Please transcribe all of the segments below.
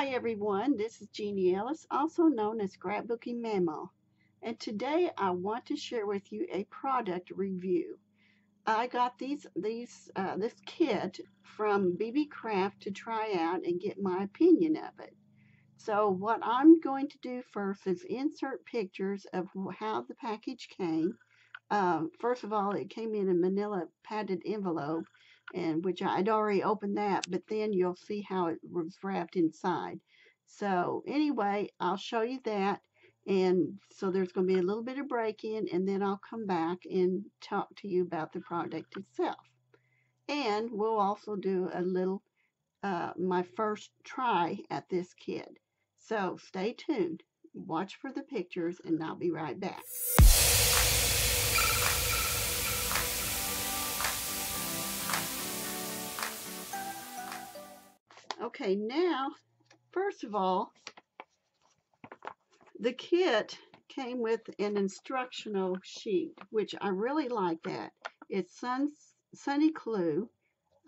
Hi everyone, this is Jeannie Ellis, also known as Scrapbooking Mamo, and today I want to share with you a product review. I got this kit from Beebeecraft to try out and get my opinion of it. So what I'm going to do first is insert pictures of how the package came. First of all, it came in a manila padded envelope, and which I'd already opened that, but then you'll see how it was wrapped inside. So anyway, I'll show you that. And so there's going to be a little bit of break-in, and then I'll come back and talk to you about the product itself. And we'll also do a little, my first try at this kit. So stay tuned, watch for the pictures, and I'll be right back. Okay, now, first of all, the kit came with an instructional sheet, which I really like that. It's Sunnyclue,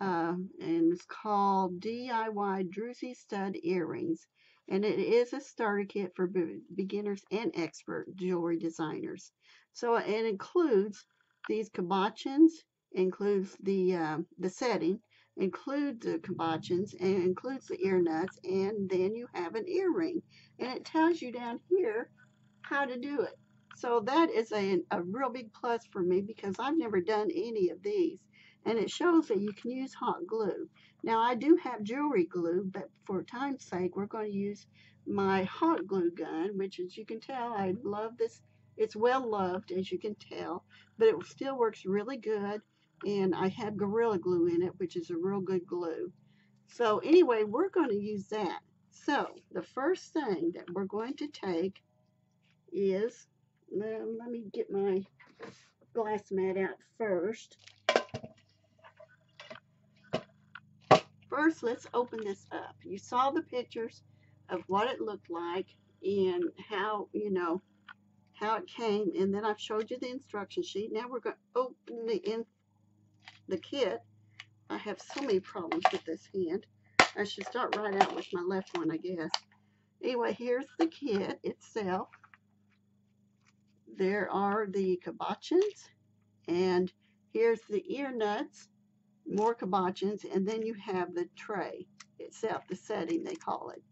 and it's called DIY Druzy Stud Earrings, and it is a starter kit for beginners and expert jewelry designers. So it includes these cabochons, includes the setting, includes the cabochons, and includes the ear nuts, and then you have an earring, and it tells you down here how to do it. So that is a real big plus for me because I've never done any of these. And it shows that you can use hot glue. Now I do have jewelry glue, but for time's sake, we're going to use my hot glue gun, which as you can tell, I love this. It's well loved, as you can tell, but it still works really good. And I have Gorilla Glue in it, which is a real good glue. So anyway, we're going to use that. So the first thing that we're going to take is, let me get my glass mat out first. First, let's open this up. You saw the pictures of what it looked like and how, how it came. And then I've showed you the instruction sheet. Now we're going to open the kit. I have so many problems with this hand. I should start right out with my left one, I guess. Anyway, here's the kit itself. There are the cabochons. And here's the ear nuts. More cabochons, and then you have the tray itself, the setting they call it.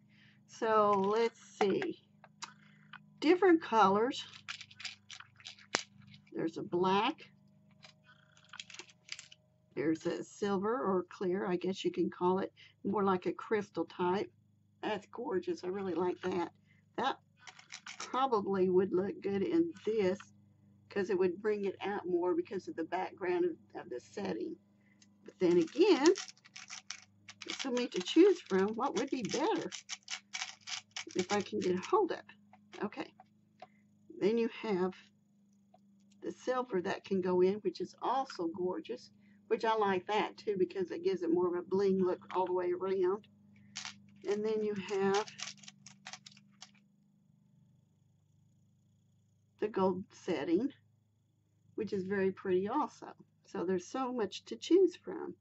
So let's see, different colors. There's a black, there's a silver or clear, I guess you can call it, more like a crystal type. That's gorgeous. I really like that. That probably would look good in this because it would bring it out more because of the background of the setting. But then again, there's so many to choose from. What would be better if I can get a hold of it? Okay. Then you have the silver that can go in, which is also gorgeous, which I like that too because it gives it more of a bling look all the way around. And then you have the gold setting, which is very pretty also. So there's so much to choose from.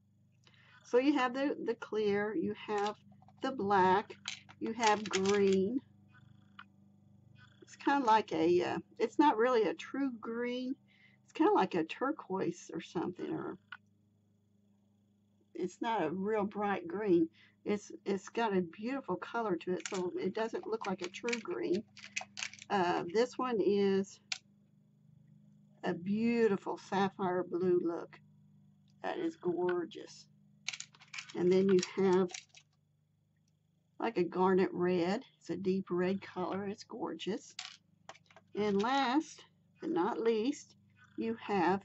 So you have the clear, you have the black, you have green. It's kind of like a, it's not really a true green. It's kind of like a turquoise or something, or it's not a real bright green. It's got a beautiful color to it, so it doesn't look like a true green. This one is a beautiful sapphire blue look. That is gorgeous. And then you have like a garnet red. It's a deep red color. It's gorgeous. And last but not least, you have,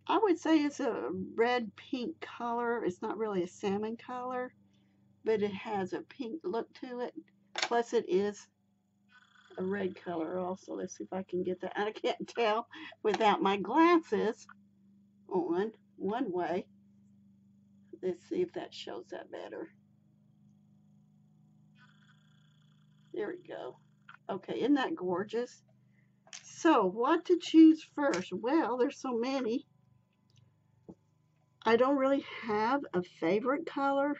I would say it's a red-pink color. It's not really a salmon color, but it has a pink look to it. Plus it is a red color also. Let's see if I can get that. I can't tell without my glasses on one way. Let's see if that shows that better. There we go. Okay, isn't that gorgeous? So what to choose first? Well, there's so many. I don't really have a favorite color.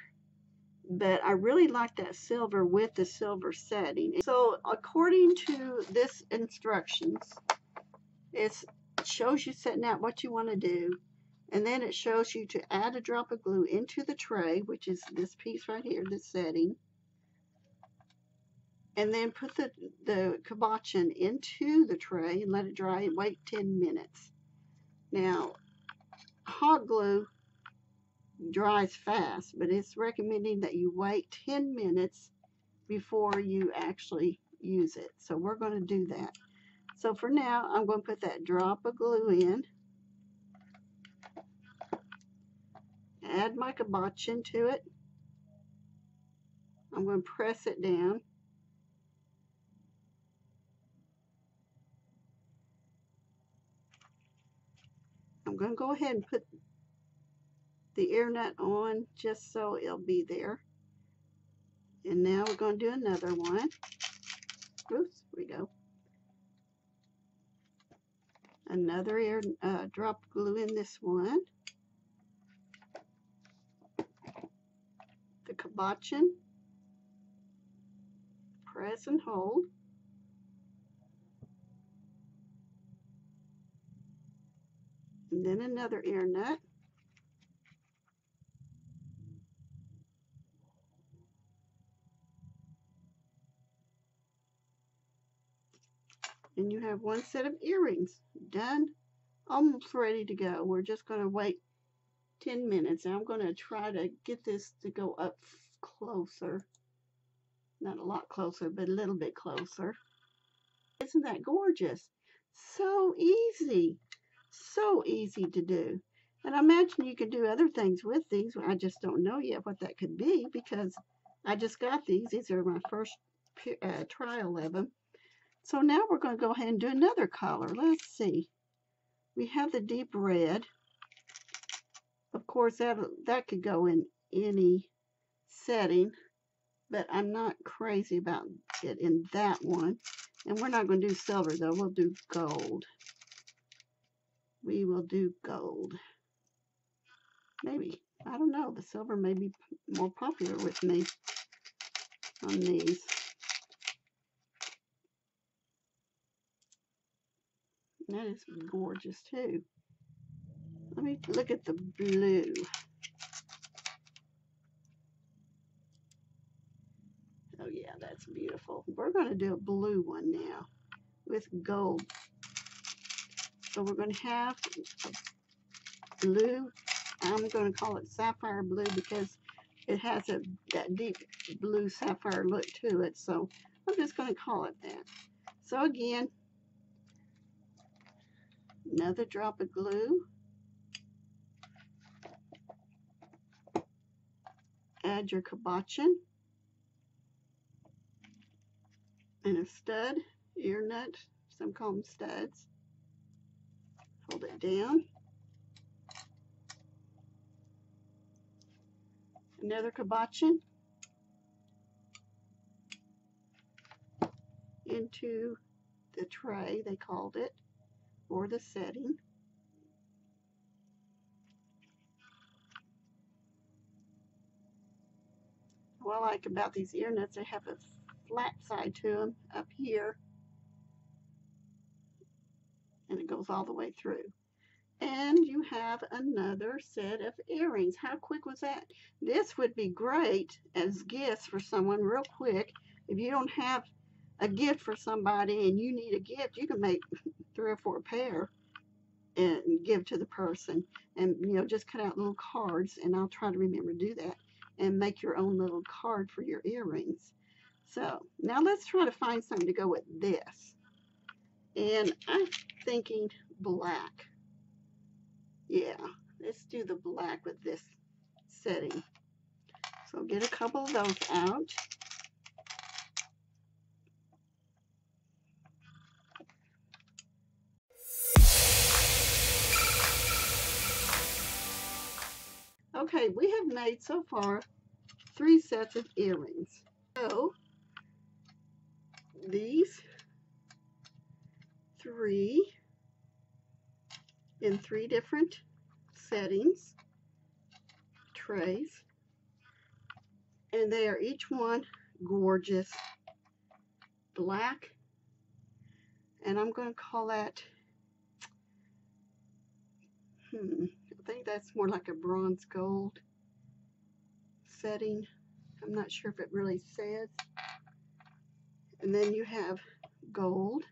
but I really like that silver with the silver setting. So according to this instructions, it shows you setting out what you want to do, and then it shows you to add a drop of glue into the tray, which is this piece right here, this setting, and then put the cabochon into the tray and let it dry and wait 10 minutes. Now, hot glue dries fast, but it's recommending that you wait 10 minutes before you actually use it. So we're going to do that. So for now, I'm going to put that drop of glue in, add my cabochon to it. I'm going to press it down. I'm going to go ahead and put the ear nut on just so it'll be there. And now we're going to do another one. Oops, here we go. Another drop of glue in this one. The cabochon. Press and hold. And then another ear nut. And you have one set of earrings done, almost ready to go. We're just going to wait 10 minutes. And I'm going to try to get this to go up closer. Not a lot closer, but a little bit closer. Isn't that gorgeous? So easy. So easy to do. And I imagine you could do other things with these. I just don't know yet what that could be because I just got these. These are my first trial of them. So now we're going to go ahead and do another color. Let's see. We have the deep red. Of course, that could go in any setting, but I'm not crazy about it in that one. And we're not going to do silver, though. We'll do gold. We will do gold. Maybe. I don't know. The silver may be more popular with me on these. That is gorgeous, too. Let me look at the blue. Oh, yeah, that's beautiful. We're going to do a blue one now with gold. So we're going to have blue. I'm going to call it sapphire blue because it has that deep blue sapphire look to it. So I'm just going to call it that. So again, another drop of glue. Add your cabochon and a stud, ear nut. Some call them studs. Hold it down. Another cabochon into the tray, they called it, or the setting. What I like about these ear nuts, they have a flat side to them up here, and it goes all the way through. And you have another set of earrings. How quick was that? This would be great as gifts for someone real quick. If you don't have a gift for somebody and you need a gift, you can make 3 or 4 pair and give to the person. And, you know, just cut out little cards, and I'll try to remember to do that, and make your own little card for your earrings. So now let's try to find something to go with this. And I'm thinking black. Yeah, let's do the black with this setting. So get a couple of those out. Okay, we have made so far 3 sets of earrings. So these 3 in 3 different settings, trays, And they are each one gorgeous. Black, and I'm going to call that, I think that's more like a bronze gold setting. I'm not sure if it really says. And then you have gold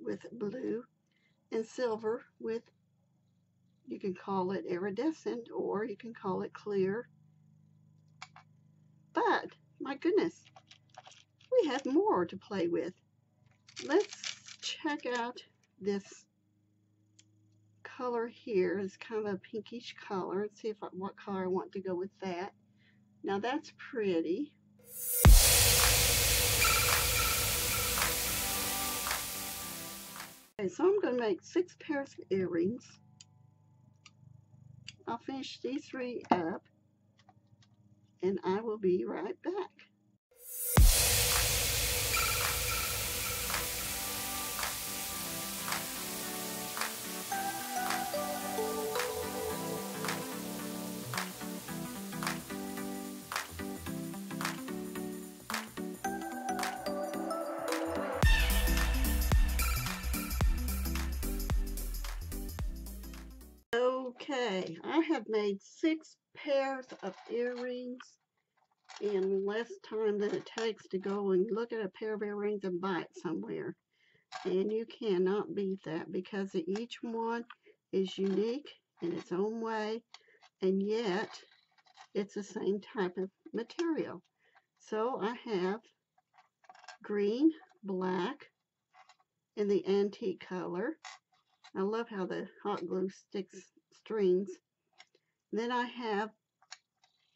with blue and silver with, you can call it iridescent or you can call it clear. But, my goodness, we have more to play with. Let's check out this color here. It's kind of a pinkish color. Let's see what color I want to go with that. Now that's pretty. Okay, so I'm going to make 6 pairs of earrings. I'll finish these 3 up and I will be right back. Okay, I have made 6 pairs of earrings in less time than it takes to go and look at a pair of earrings and buy it somewhere. And you cannot beat that because each one is unique in its own way, and yet it's the same type of material. So I have green, black, in the antique color. I love how the hot glue sticks strings. Then I have,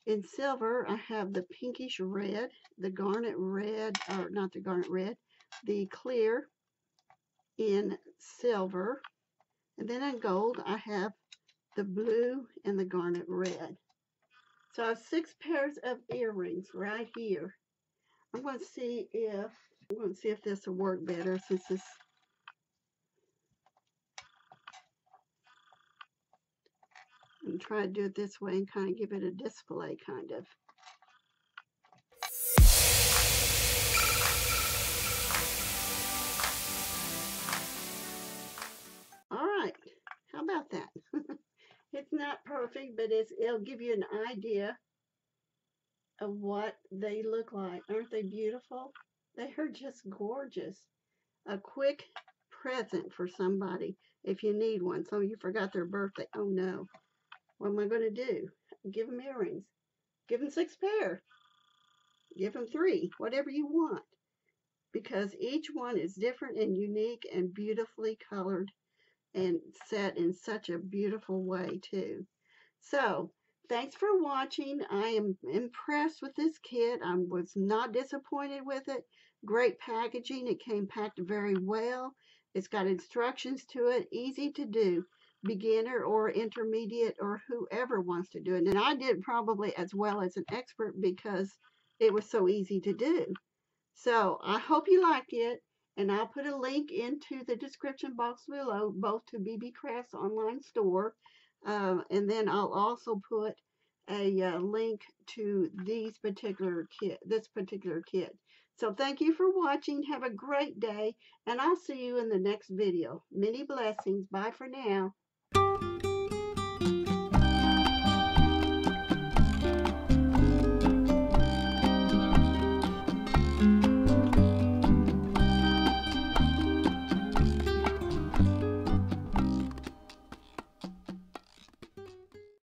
in silver, I have the pinkish red, the garnet red, or not the garnet red, the clear in silver. And then in gold, I have the blue and the garnet red. So I have 6 pairs of earrings right here. I'm going to see if this will work better since this. I'm trying to do it this way and kind of give it a display, kind of. All right, how about that? It's not perfect, but it'll give you an idea of what they look like. Aren't they beautiful? They are just gorgeous. A quick present for somebody if you need one. Some of you forgot their birthday. Oh no. What am I going to do? Give them earrings. Give them 6 pair. Give them 3. Whatever you want. Because each one is different and unique and beautifully colored and set in such a beautiful way too. So, thanks for watching. I am impressed with this kit. I was not disappointed with it. Great packaging. It came packed very well. It's got instructions to it. Easy to do. Beginner or intermediate or whoever wants to do it. And I did probably as well as an expert because it was so easy to do. So, I hope you liked it. And I'll put a link into the description box below, both to Beebeecraft's online store. And then I'll also put a link to this particular kit. So thank you for watching. Have a great day, and I'll see you in the next video. Many blessings. Bye for now.